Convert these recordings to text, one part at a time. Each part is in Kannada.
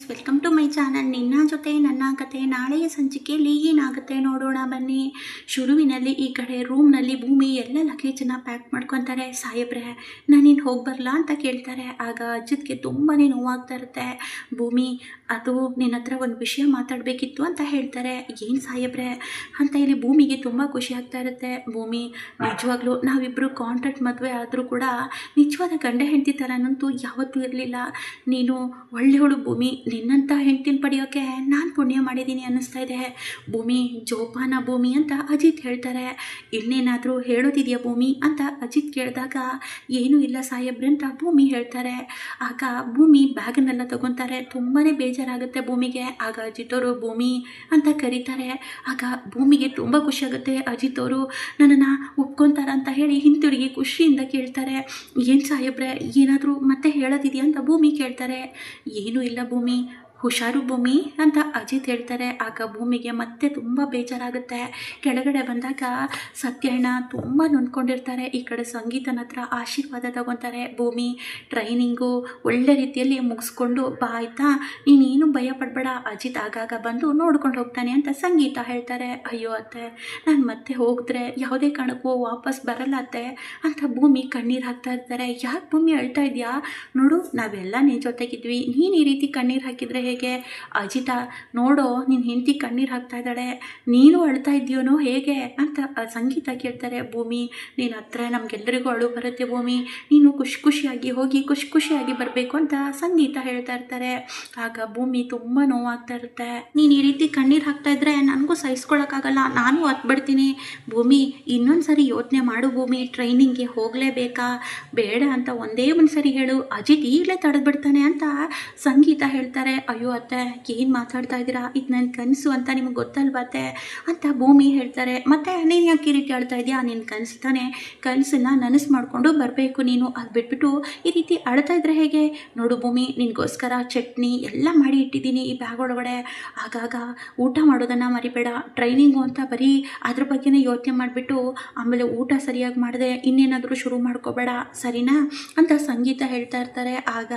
Welcome to my channel. ನಿನ್ನ ಜೊತೆ ನನ್ನ ಕತೆ ನಾಳೆಯ ಸಂಚಿಕೆಯಲ್ಲಿ ಏನಾಗುತ್ತೆ ನೋಡೋಣ ಬನ್ನಿ. ಶುರುವಿನಲ್ಲಿ ಈ ಕಡೆ ರೂಮ್ನಲ್ಲಿ ಭೂಮಿ ಎಲ್ಲ ಲಗೇಜನ್ನು ಪ್ಯಾಕ್ ಮಾಡ್ಕೊತಾರೆ. ಸಾಹೇಬ್ರೆ ನಾನಿನ್ನು ಹೋಗಿ ಬರಲಾ ಅಂತ ಕೇಳ್ತಾರೆ. ಆಗ ಅಜ್ಜಿತ್ಗೆ ತುಂಬಾ ನೋವಾಗ್ತಾ ಇರುತ್ತೆ. ಭೂಮಿ ಅದು ನಿನ್ನ ಹತ್ರ ಒಂದು ವಿಷಯ ಮಾತಾಡಬೇಕಿತ್ತು ಅಂತ ಹೇಳ್ತಾರೆ. ಏನು ಸಾಹೇಬ್ರೆ ಅಂತ ಇಲ್ಲಿ ಭೂಮಿಗೆ ತುಂಬ ಖುಷಿ ಆಗ್ತಾ ಇರುತ್ತೆ. ಭೂಮಿ ನಿಜವಾಗ್ಲೂ ನಾವಿಬ್ಬರು ಕಾಂಟ್ರಾಕ್ಟ್ ಮದುವೆ ಆದರೂ ಕೂಡ ನಿಜವಾದ ಗಂಡ ಹೆಂಡತಿ ಥರನಂತೂ ಯಾವತ್ತೂ ಇರಲಿಲ್ಲ. ನೀನು ಒಳ್ಳೆಯವಳು ಭೂಮಿ. ನಿನ್ನಂಥ ಹೆಂಡ್ತಿನ ಪಡೆಯೋಕ್ಕೆ ನಾನು ಪುಣ್ಯ ಮಾಡಿದ್ದೀನಿ ಅನ್ನಿಸ್ತಾ ಇದೆ. ಭೂಮಿ ಜೋಪಾನ ಭೂಮಿ ಅಂತ ಅಜಿತ್ ಹೇಳ್ತಾರೆ. ಇನ್ನೇನಾದರೂ ಹೇಳೋದಿದೆಯಾ ಭೂಮಿ ಅಂತ ಅಜಿತ್ ಕೇಳಿದಾಗ ಏನೂ ಇಲ್ಲ ಸಾಹೇಬ್ರೆ ಅಂತ ಭೂಮಿ ಹೇಳ್ತಾರೆ. ಆಗ ಭೂಮಿ ಬ್ಯಾಗನ್ನೆಲ್ಲ ತಗೊತಾರೆ. ತುಂಬಾ ಬೇಜಾರಾಗುತ್ತೆ ಭೂಮಿಗೆ. ಆಗ ಅಜಿತ್ ಅವರು ಭೂಮಿ ಅಂತ ಕರೀತಾರೆ. ಆಗ ಭೂಮಿಗೆ ತುಂಬ ಖುಷಿಯಾಗುತ್ತೆ. ಅಜಿತ್ ಅವರು ನನ್ನನ್ನು ಒಪ್ಕೊತಾರ ಅಂತ ಹೇಳಿ ಹಿಂತಿರುಗಿ ಖುಷಿಯಿಂದ ಕೇಳ್ತಾರೆ. ಏನು ಸಾಹೇಬ್ರೆ ಏನಾದರೂ ಮತ್ತೆ ಹೇಳೋದಿದೆಯಾ ಅಂತ ಭೂಮಿ ಕೇಳ್ತಾರೆ. ಏನೂ ಇಲ್ಲ ಭೂಮಿ, ಹುಷಾರು ಭೂಮಿ ಅಂತ ಅಜಿತ್ ಹೇಳ್ತಾರೆ. ಆಗ ಭೂಮಿಗೆ ಮತ್ತೆ ತುಂಬ ಬೇಜಾರಾಗುತ್ತೆ. ಕೆಳಗಡೆ ಬಂದಾಗ ಸತ್ಯಣ್ಣ ತುಂಬ ನೊಂದ್ಕೊಂಡಿರ್ತಾರೆ. ಈ ಕಡೆ ಸಂಗೀತನ ಹತ್ರ ಆಶೀರ್ವಾದ ತಗೊತಾರೆ. ಭೂಮಿ ಟ್ರೈನಿಂಗು ಒಳ್ಳೆ ರೀತಿಯಲ್ಲಿ ಮುಗಿಸ್ಕೊಂಡು ಬಾ ಆಯಿತಾ, ನೀನೇನು ಭಯ ಪಡಬೇಡ, ಅಜಿತ್ ಆಗಾಗ ಬಂದು ನೋಡ್ಕೊಂಡು ಹೋಗ್ತಾನೆ ಅಂತ ಸಂಗೀತ ಹೇಳ್ತಾರೆ. ಅಯ್ಯೋ ಅತ್ತೆ, ನಾನು ಮತ್ತೆ ಹೋಗಿದ್ರೆ ಯಾವುದೇ ಕಾರಣಕ್ಕೂ ವಾಪಸ್ ಬರಲ್ಲ ಅತ್ತೆ ಅಂತ ಭೂಮಿ ಕಣ್ಣೀರು ಹಾಕ್ತಾ ಇರ್ತಾರೆ. ಯಾಕೆ ಭೂಮಿ ಅಳ್ತಾ ಇದೆಯಾ? ನೋಡು ನಾವೆಲ್ಲ ನಿನ್ನ ಜೊತೆಗಿದ್ವಿ, ನೀನು ಈ ರೀತಿ ಕಣ್ಣೀರು ಹಾಕಿದರೆ ಹೇಗೆ? ಅಜಿತ ನೋಡೋ ನಿನ್ನ ಹೆಂಡತಿ ಕಣ್ಣೀರು ಹಾಕ್ತಾ ಇದ್ದಾಳೆ, ನೀನು ಅಳ್ತಾ ಇದೆಯೋನೋ ಹೇಗೆ ಅಂತ ಸಂಗೀತ ಕೇಳ್ತಾರೆ. ಭೂಮಿ ನೀನು ಹತ್ರ ನಮಗೆಲ್ಲರಿಗೂ ಅಳು ಬರುತ್ತೆ ಭೂಮಿ, ನೀನು ಖುಷಿಯಾಗಿ ಹೋಗಿ ಖುಷಿಯಾಗಿ ಬರಬೇಕು ಅಂತ ಸಂಗೀತ ಹೇಳ್ತಾ ಇರ್ತಾರೆ. ಆಗ ಭೂಮಿ ತುಂಬ ನೋವಾಗ್ತಾ ಇರುತ್ತೆ. ನೀನು ಈ ರೀತಿ ಕಣ್ಣೀರು ಹಾಕ್ತಾ ಇದ್ರೆ ನನಗೂ ಸಹಿಸ್ಕೊಳಕ್ಕಾಗಲ್ಲ, ನಾನು ಹತ್ಬಿಡ್ತೀನಿ. ಭೂಮಿ ಇನ್ನೊಂದು ಸರಿ ಯೋಚನೆ ಮಾಡು ಭೂಮಿ, ಟ್ರೈನಿಂಗ್ಗೆ ಹೋಗಲೇಬೇಕಾ ಬೇಡ ಅಂತ ಒಂದೇ ಒಂದು ಸರಿ ಹೇಳು, ಅಜಿತ್ ಈಗಲೇ ತಡೆದ್ಬಿಡ್ತಾನೆ ಅಂತ ಸಂಗೀತ ಹೇಳ್ತಾರೆ. ಅಯ್ಯೋ ಅತ್ತೆ ಏನು ಮಾತಾಡ್ತಾ ಇದ್ದೀರಾ, ಇದು ನನ್ನ ಕನಸು ಅಂತ ನಿಮಗೆ ಗೊತ್ತಲ್ವತ್ತೆ ಅಂತ ಭೂಮಿ ಹೇಳ್ತಾರೆ. ಮತ್ತೆ ನೀನು ಯಾಕೆ ಈ ರೀತಿ ಹೇಳ್ತಾ ಇದೆಯಾ, ನಿನ್ನ ಕನಸು ತಾನೆ, ಕನಸನ್ನು ನನಸು ಮಾಡಿಕೊಂಡು ಬರಬೇಕು ನೀನು, ಅದು ಬಿಟ್ಬಿಟ್ಟು ಈ ರೀತಿ ಅಳ್ತಾ ಇದ್ರೆ ಹೇಗೆ? ನೋಡು ಭೂಮಿ ನಿನಗೋಸ್ಕರ ಚಟ್ನಿ ಎಲ್ಲ ಮಾಡಿ ಇಟ್ಟಿದ್ದೀನಿ ಈ ಬ್ಯಾಗ್ ಒಳಗಡೆ, ಆಗಾಗ ಊಟ ಮಾಡೋದನ್ನು ಮರಿಬೇಡ, ಟ್ರೈನಿಂಗು ಅಂತ ಬರೀ ಅದ್ರ ಬಗ್ಗೆನೇ ಯೋಚನೆ ಮಾಡಿಬಿಟ್ಟು ಆಮೇಲೆ ಊಟ ಸರಿಯಾಗಿ ಮಾಡಿದೆ ಇನ್ನೇನಾದರೂ ಶುರು ಮಾಡ್ಕೋಬೇಡ ಸರಿನಾ ಅಂತ ಸಂಗೀತ ಹೇಳ್ತಾ ಇರ್ತಾರೆ. ಆಗ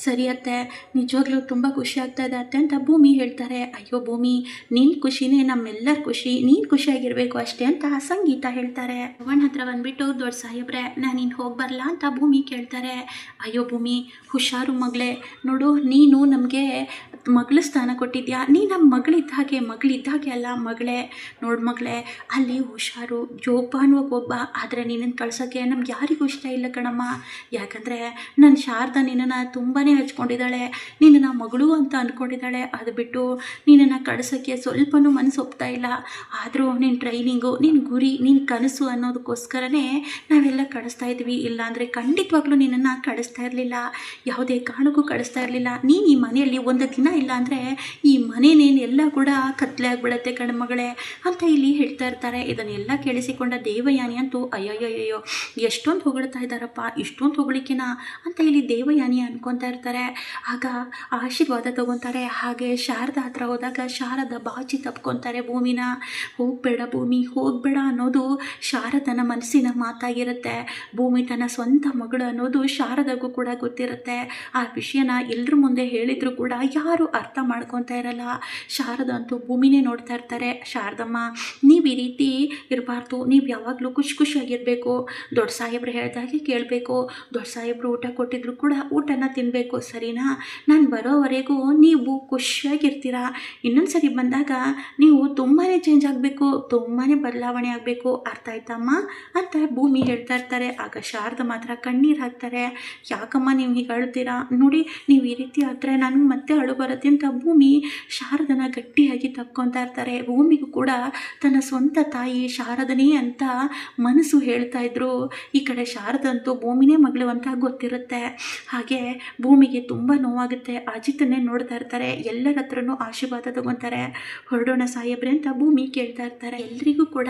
ಸರಿಯತ್ತೆ ನಿಜವಾಗ್ಲೂ ತುಂಬ ಖುಷಿ ಆಗ್ತಾ ಇದೆ ಅತ್ತೆ ಅಂತ ಭೂಮಿ ಹೇಳ್ತಾರೆ. ಅಯ್ಯೋ ಭೂಮಿ ನಿನ್ನ ಖುಷಿನೇ ನಮ್ಮೆಲ್ಲರ ಖುಷಿ, ನೀನು ಖುಷಿಯಾಗಿರಬೇಕು ಅಷ್ಟೇ ಅಂತ ಸಂಗೀತ ಹೇಳ್ತಾರೆ. ಅವನ ಹತ್ರ ಬಂದ್ಬಿಟ್ಟು ದೊಡ್ಡ ಸಾಹೇಬ್ರೆ ನಾನಿನ್ನು ಹೋಗಿ ಬರಲಾ ಅಂತ ಭೂಮಿ ಕೇಳ್ತಾರೆ. ಅಯ್ಯೋ ಭೂಮಿ ಹುಷಾರು ಮಗಳೇ, ನೋಡು ನೀನು ನಮಗೆ ಮಗಳ ಸ್ಥಾನ ಕೊಟ್ಟಿದ್ಯಾ, ನೀ ನಮ್ಮ ಮಗಳಿದ್ದ ಹಾಗೆ ಅಲ್ಲ ಮಗಳೇ, ನೋಡು ಮಗಳೇ ಅಲ್ಲಿ ಹುಷಾರು ಜೋಪಾನವಾಗಿ ಒಬ್ಬ, ಆದರೆ ನಿನ್ನನ್ನು ಕಳ್ಸೋಕ್ಕೆ ನಮ್ಗೆ ಯಾರಿಗೂ ಇಷ್ಟ ಇಲ್ಲ ಕಣಮ್ಮ. ಯಾಕಂದರೆ ನನ್ನ ಶಾರದಾ ನಿನ್ನನ್ನು ತುಂಬಾ ಹಚ್ಕೊಂಡಿದ್ದಾಳೆ, ನಿನ್ನನ್ನು ಮಗಳು ಅಂತ ಅಂದ್ಕೊಂಡಿದ್ದಾಳೆ, ಅದು ಬಿಟ್ಟು ನಿನ್ನನ್ನು ಕಳ್ಸೋಕ್ಕೆ ಸ್ವಲ್ಪನೂ ಮನಸ್ಸು ಒಪ್ತಾ ಇಲ್ಲ. ಆದರೂ ನಿನ್ನ ಟ್ರೈನಿಂಗು, ನಿನ್ನ ಗುರಿ, ನಿನ್ನ ಕನಸು ಅನ್ನೋದಕ್ಕೋಸ್ಕರನೇ ನಾವೆಲ್ಲ ಕಳಿಸ್ತಾ ಇದ್ವಿ, ಇಲ್ಲಾಂದರೆ ಖಂಡಿತವಾಗ್ಲೂ ನಿನ್ನನ್ನು ಕಳಿಸ್ತಾ ಇರಲಿಲ್ಲ, ಯಾವುದೇ ಕಾರಣಕ್ಕೂ ಕಳಿಸ್ತಾ ಇರಲಿಲ್ಲ. ನೀನು ಈ ಮನೆಯಲ್ಲಿ ಒಂದು ದಿನ ಇಲ್ಲ ಅಂದರೆ ಈ ಮನೆನೇನೆಲ್ಲ ಕೂಡ ಕತ್ಲೆ ಆಗಿಬಿಡತ್ತೆ ಕಣ್ಮಗಳೇ ಅಂತ ಇಲ್ಲಿ ಹೇಳ್ತಾ ಇರ್ತಾರೆ. ಇದನ್ನೆಲ್ಲ ಕೇಳಿಸಿಕೊಂಡ ದೇವಯಾನಿ ಅಂತೂ ಅಯ್ಯಯ್ಯಯ್ಯೋ ಎಷ್ಟೊಂದು ಹೊಗಳ್ತಾ ಇದ್ದಾರಪ್ಪ, ಇಷ್ಟೊಂದು ಹೊಗಳಿಕೆನಾ ಅಂತ ಇಲ್ಲಿ ದೇವಯಾನಿ ಅನ್ಕೊತಾ ಇರ್ತಾರೆ. ಆಗ ಆಶೀರ್ವಾದ ತಗೊತಾರೆ. ಹಾಗೆ ಶಾರದಾ ಹತ್ರ ಹೋದಾಗ ಶಾರದಾ ಬಾಚಿ ತಪ್ಕೊತಾರೆ ಭೂಮಿನ. ಹೋಗಬೇಡ ಭೂಮಿ ಹೋಗಬೇಡ ಅನ್ನೋದು ಶಾರದನ ಮನಸ್ಸಿನ ಮಾತಾಗಿರುತ್ತೆ. ಭೂಮಿ ತನ್ನ ಸ್ವಂತ ಮಗಳು ಅನ್ನೋದು ಶಾರದಾಗೂ ಕೂಡ ಗೊತ್ತಿರುತ್ತೆ. ಆ ವಿಷಯನ ಎಲ್ಲರ ಮುಂದೆ ಹೇಳಿದ್ರು ಕೂಡ ಯಾರು ಅರ್ಥ ಮಾಡ್ಕೊತಾ ಇರಲ್ಲ. ಶಾರದಾ ಅಂತೂ ಭೂಮಿನೇ ನೋಡ್ತಾ ಇರ್ತಾರೆ. ಶಾರದಮ್ಮ ನೀವು ಈ ರೀತಿ ಇರಬಾರ್ದು, ನೀವು ಯಾವಾಗಲೂ ಖುಷಿಯಾಗಿರಬೇಕು, ದೊಡ್ಡ ಸಾಹೇಬ್ರು ಹೇಳ್ದಾಗೆ ಕೇಳಬೇಕು, ದೊಡ್ಡ ಸಾಹೇಬ್ರು ಊಟ ಕೊಟ್ಟಿದ್ರು ಕೂಡ ಊಟನ ತಿನ್ನಬೇಕು ಸರಿನಾ, ನಾನು ಬರೋವರೆಗೂ ನೀವು ಖುಷಿಯಾಗಿರ್ತೀರ, ಇನ್ನೊಂದು ಸರಿ ಬಂದಾಗ ನೀವು ತುಂಬಾ ಚೇಂಜ್ ಆಗಬೇಕು, ತುಂಬಾ ಬದಲಾವಣೆ ಆಗಬೇಕು, ಅರ್ಥ ಆಯ್ತಮ್ಮ ಅಂತ ಭೂಮಿ ಹೇಳ್ತಾ ಇರ್ತಾರೆ. ಆಗ ಶಾರದಾ ಮಾತ್ರ ಕಣ್ಣೀರು ಹಾಕ್ತಾರೆ. ಯಾಕಮ್ಮ ನೀವು ಹೀಗೆ ಅಳ್ತೀರಾ, ನೋಡಿ ನೀವು ಈ ರೀತಿ ಆದರೆ ನನಗೆ ಮತ್ತೆ ಅಳು ಬರುತ್ತೆ ಅಂತ ಭೂಮಿ ಶಾರದನ ಗಟ್ಟಿಯಾಗಿ ತಪ್ಕೊತಾ ಇರ್ತಾರೆ. ಭೂಮಿಗೂ ಕೂಡ ತನ್ನ ಸ್ವಂತ ತಾಯಿ ಶಾರದನೇ ಅಂತ ಮನಸ್ಸು ಹೇಳ್ತಾ ಇದ್ರು. ಈ ಕಡೆ ಶಾರದಂತೂ ಭೂಮಿನೇ ಮಗಳು ಅಂತ ಗೊತ್ತಿರುತ್ತೆ. ಹಾಗೆ ಭೂಮಿಗೆ ತುಂಬ ನೋವಾಗುತ್ತೆ. ಅಜಿತನ್ನೇ ನೋಡ್ತಾ ಇರ್ತಾರೆ. ಎಲ್ಲರ ಹತ್ರನೂ ಆಶೀರ್ವಾದ ತಗೊತಾರೆ. ಹೊರಡೋಣ ಸಾಹೇಬ್ರೆ ಅಂತ ಭೂಮಿ ಕೇಳ್ತಾ ಇರ್ತಾರೆ. ಎಲ್ರಿಗೂ ಕೂಡ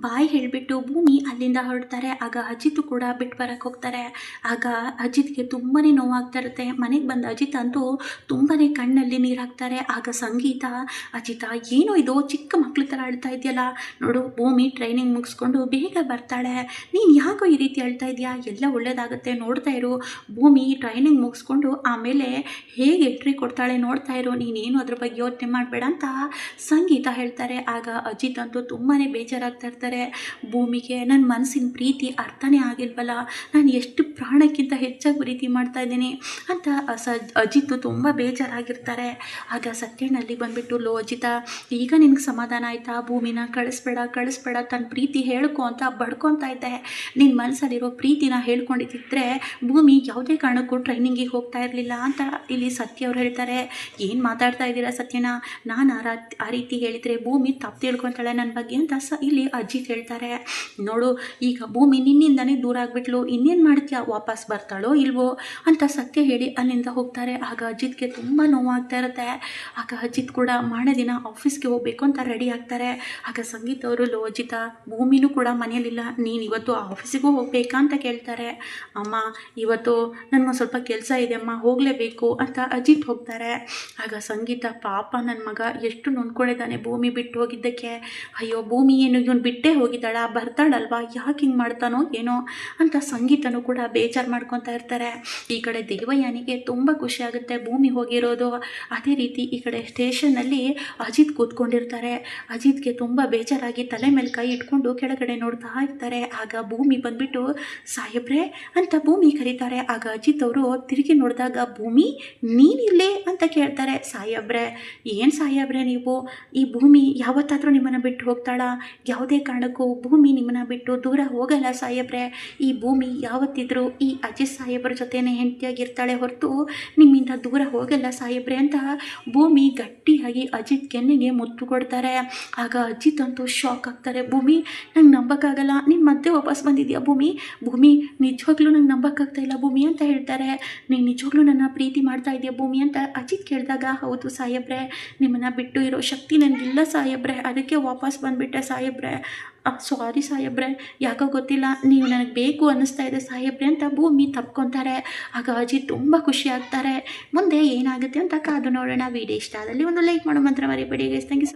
ಬಾಯ್ ಹೇಳಿಬಿಟ್ಟು ಭೂಮಿ ಅಲ್ಲಿಂದ ಹೊರಡ್ತಾರೆ. ಆಗ ಅಜಿತ್ ಕೂಡ ಬಿಟ್ಟು ಬರಕ್ಕೆ ಹೋಗ್ತಾರೆ. ಆಗ ಅಜಿತ್ಗೆ ತುಂಬಾ ನೋವಾಗ್ತಾ ಇರುತ್ತೆ. ಮನೆಗೆ ಬಂದ ಅಜಿತ್ ಅಂತೂ ತುಂಬಾ ಕಣ್ಣಲ್ಲಿ ನೀರು ಹಾಕ್ತಾರೆ. ಆಗ ಸಂಗೀತ ಅಜಿತ ಏನೋ ಇದು ಚಿಕ್ಕ ಮಕ್ಳ ಥರ ಅಳ್ತಾ ಇದೆಯಲ್ಲ, ನೋಡು ಭೂಮಿ ಟ್ರೈನಿಂಗ್ ಮುಗಿಸ್ಕೊಂಡು ಬೇಗ ಬರ್ತಾಳೆ, ನೀನು ಯಾಕೋ ಈ ರೀತಿ ಅಳ್ತಾ ಇದೆಯಾ, ಎಲ್ಲ ಒಳ್ಳೇದಾಗುತ್ತೆ ನೋಡ್ತಾ ಇರು, ಭೂಮಿ ಟ್ರೈನಿಂಗ್ ಮುಗಿಸ್ಕೊಂಡು ಆಮೇಲೆ ಹೇಗೆ ಎಂಟ್ರಿ ಕೊಡ್ತಾಳೆ ಹೇಳ್ತಾಳೆ, ನೋಡ್ತಾ ಇರು, ನೀನೇನು ಅದ್ರ ಬಗ್ಗೆ ಯೋಚನೆ ಮಾಡಬೇಡ ಅಂತ ಸಂಗೀತ ಹೇಳ್ತಾರೆ. ಆಗ ಅಜಿತ್ ಅಂತೂ ತುಂಬಾ ಬೇಜಾರಾಗ್ತಾ ಇರ್ತಾರೆ. ಭೂಮಿಗೆ ನನ್ನ ಮನಸ್ಸಿನ ಪ್ರೀತಿ ಅರ್ಥನೇ ಆಗಿಲ್ವಲ್ಲ, ನಾನು ಎಷ್ಟು ಪ್ರಾಣಕ್ಕಿಂತ ಹೆಚ್ಚಾಗಿ ಪ್ರೀತಿ ಮಾಡ್ತಾ ಇದ್ದೀನಿ ಅಂತ ಅಜಿತ್ ತುಂಬ ಬೇಜಾರಾಗಿರ್ತಾರೆ. ಆಗ ಸತ್ಯನಲ್ಲಿ ಬಂದುಬಿಟ್ಟು, ಲೋ ಅಜಿತ, ಈಗ ನಿನಗೆ ಸಮಾಧಾನ ಆಯಿತಾ? ಭೂಮಿನ ಕಳಿಸ್ಬೇಡ ತನ್ನ ಪ್ರೀತಿ ಹೇಳ್ಕೊ ಅಂತ ಬಡ್ಕೊತಾ ಇದ್ದೆ. ನಿನ್ನ ಮನಸ್ಸಲ್ಲಿರೋ ಪ್ರೀತಿನ ಹೇಳ್ಕೊಂಡಿದ್ದಿದ್ರೆ ಭೂಮಿ ಯಾವುದೇ ಕಾರಣಕ್ಕೂ ಟ್ರೈನಿಂಗಿಗೆ ಹೋಗ್ತಾ ಇರಲಿಲ್ಲ ಅಂತ ಇಲ್ಲಿ ಸತ್ಯ ಅವ್ರು ಹೇಳ್ತಾರೆ. ಏನು ಮಾತಾಡ್ತಾ ಇದ್ದೀರಾ ಸತ್ಯನ? ನಾನು ಆ ರೀತಿ ಹೇಳಿದರೆ ಭೂಮಿ ತಪ್ಪು ತಿಳ್ಕೊತಾಳೆ ನನ್ನ ಬಗ್ಗೆ ಅಂತ ಇಲ್ಲಿ ಅಜಿತ್ ಹೇಳ್ತಾರೆ. ನೋಡು, ಈಗ ಭೂಮಿ ನಿನ್ನಿಂದನೇ ದೂರ ಆಗಿಬಿಟ್ಲು, ಇನ್ನೇನು ಮಾಡ್ತೀಯಾ? ವಾಪಸ್ ಬರ್ತಾಳೋ ಇಲ್ವೋ ಅಂತ ಸತ್ಯ ಹೇಳಿ ಅಲ್ಲಿಂದ ಹೋಗ್ತಾರೆ. ಆಗ ಅಜಿತ್ಗೆ ತುಂಬ ನೋವಾಗ್ತಾ ಇರುತ್ತೆ. ಆಗ ಅಜಿತ್ ಕೂಡ ಮಾರನೇ ದಿನ ಆಫೀಸ್ಗೆ ಹೋಗಬೇಕು ಅಂತ ರೆಡಿ ಆಗ್ತಾರೆ. ಆಗ ಸಂಗೀತ ಅವರು, ಲೋ ಅಜಿತ, ಭೂಮಿನೂ ಕೂಡ ಮನೆಯಲ್ಲಿಲ್ಲ, ನೀನು ಇವತ್ತು ಆಫೀಸಿಗೂ ಹೋಗಬೇಕಾ ಅಂತ ಕೇಳ್ತಾರೆ. ಅಮ್ಮ, ಇವತ್ತು ನನಗೊಂದು ಸ್ವಲ್ಪ ಕೆಲಸ ಇದೆ ಅಮ್ಮ, ಹೋಗಲೇಬೇಕು ಅಂತ ಅಜಿತ್ ಹೋಗ್ತಾರೆ. ಆಗ ಸಂಗೀತ, ಪಾಪ ನನ್ನ ಮಗ ಎಷ್ಟು ನೊಂದ್ಕೊಂಡಿದ್ದಾನೆ ಭೂಮಿ ಬಿಟ್ಟು ಹೋಗಿದ್ದಕ್ಕೆ. ಅಯ್ಯೋ, ಭೂಮಿ ಏನು ಇವನು ಬಿಟ್ಟೇ ಹೋಗಿದ್ದಾಳ, ಬರ್ತಾಳಲ್ವಾ, ಯಾಕೆ ಹಿಂಗೆ ಮಾಡ್ತಾನೋ ಏನೋ ಅಂತ ಸಂಗೀತನೂ ಕೂಡ ಬೇಜಾರು ಮಾಡ್ಕೊತಾ ಇರ್ತಾರೆ. ಈ ಕಡೆ ದೇವಯಾನಿಗೆ ತುಂಬ ಖುಷಿ ಆಗುತ್ತೆ ಭೂಮಿ ಹೋಗಿರೋದು. ಅದೇ ರೀತಿ ಈ ಕಡೆ ಸ್ಟೇಷನ್ನಲ್ಲಿ ಅಜಿತ್ ಕೂತ್ಕೊಂಡಿರ್ತಾರೆ. ಅಜಿತ್ಗೆ ತುಂಬ ಬೇಜಾರಾಗಿ ತಲೆ ಮೇಲೆ ಕೈ ಇಟ್ಕೊಂಡು ಕೆಳಗಡೆ ನೋಡ್ತಾ ಇರ್ತಾರೆ. ಆಗ ಭೂಮಿ ಬಂದುಬಿಟ್ಟು, ಸಾಹೇಬ್ರೆ ಅಂತ ಭೂಮಿ ಕರೀತಾರೆ. ಆಗ ಅಜಿತ್ ಅವರು ತಿರುಗಿ ನೋಡಿದಾಗ, ಭೂಮಿ ನೀನಿಲ್ಲೇ ಅಂತ ಕೇಳ್ತಾರೆ. ಸಾಹೇಬ್ರೆ, ಏನು ಸಾಹೇಬ್ರೆ ನೀವು? ಈ ಭೂಮಿ ಯಾವತ್ತಾದರೂ ನಿಮ್ಮನ್ನು ಬಿಟ್ಟು ಹೋಗ್ತಾಳಾ? ಯಾವುದೇ ಕಾರಣಕ್ಕೂ ಭೂಮಿ ನಿಮ್ಮನ್ನು ಬಿಟ್ಟು ದೂರ ಹೋಗಲ್ಲ ಸಾಹೇಬ್ರೆ. ಈ ಭೂಮಿ ಯಾವತ್ತಿದ್ರೂ ಈ ಅಜಿತ್ ಸಾಹೇಬ್ರ ಜೊತೆನೇ ಹೆಂಡತಿಯಾಗಿರ್ತಾಳೆ ಹೊರತು ನಿಮ್ಮಿಂದ ದೂರ ಹೋಗಲ್ಲ ಸಾಹೇಬ್ರೆ ಅಂತ ಭೂಮಿ ಗಟ್ಟಿಯಾಗಿ ಅಜಿತ್ ಕೆನ್ನೆಗೆ ಮುತ್ತು ಕೊಡ್ತಾರೆ. ಆಗ ಅಜಿತ್ ಅಂತೂ ಶಾಕ್ ಆಗ್ತಾರೆ. ಭೂಮಿ, ನಂಗೆ ನಂಬಕ್ಕಾಗಲ್ಲ, ನೀನು ಮತ್ತೆ ವಾಪಸ್ ಬಂದಿದ್ಯಾ ಭೂಮಿ? ಭೂಮಿ, ನಿಜವಾಗ್ಲೂ ನಂಗೆ ನಂಬಕ್ಕಾಗ್ತಾ ಇಲ್ಲ ಭೂಮಿ ಅಂತ ಹೇಳ್ತಾರೆ. ನೀನು ನಿಜವಾಗ್ಲೂ ನನ್ನ ಪ್ರೀತಿ ಮಾಡ್ತಾ ಇದೆಯಾ ಭೂಮಿ ಅಂತ ಅಜಿತ್ ಕೇಳಿದಾಗ, ಹೌದು ಸಾಹೇಬ್ರೆ, ನಿಮ್ಮನ್ನು ಬಿಟ್ಟು ಇರೋ ಶಕ್ತಿ ನನಗಿಲ್ಲ ಸಾಹೇಬ್ರೆ, ಅದಕ್ಕೆ ವಾಪಸ್ ಬಂದುಬಿಟ್ಟೆ ಸಾಹೇಬ್ರೆ. ಸಾರಿ ಸಾಹೇಬ್ರೆ, ಯಾಕೋ ಗೊತ್ತಿಲ್ಲ, ನೀವು ನನಗೆ ಬೇಕು ಅನ್ನಿಸ್ತಾ ಇದೆ ಸಾಹೇಬ್ರೆ ಅಂತ ಭೂಮಿ ತಪ್ಕೊತಾರೆ. ಆಗ ಅಜಿತ್ ತುಂಬ ಖುಷಿ ಆಗ್ತಾರೆ. ಮುಂದೆ ಏನಾಗುತ್ತೆ ಅಂತ ಕಾದು ನೋಡೋಣ. ವಿಡಿಯೋ ಇಷ್ಟ ಆದಲ್ಲಿ ಒಂದು ಲೈಕ್ ಮಾಡೋ ಮಾತ್ರ ಮರಿಬೇಡಿ ಗೈಸ್. Thank you.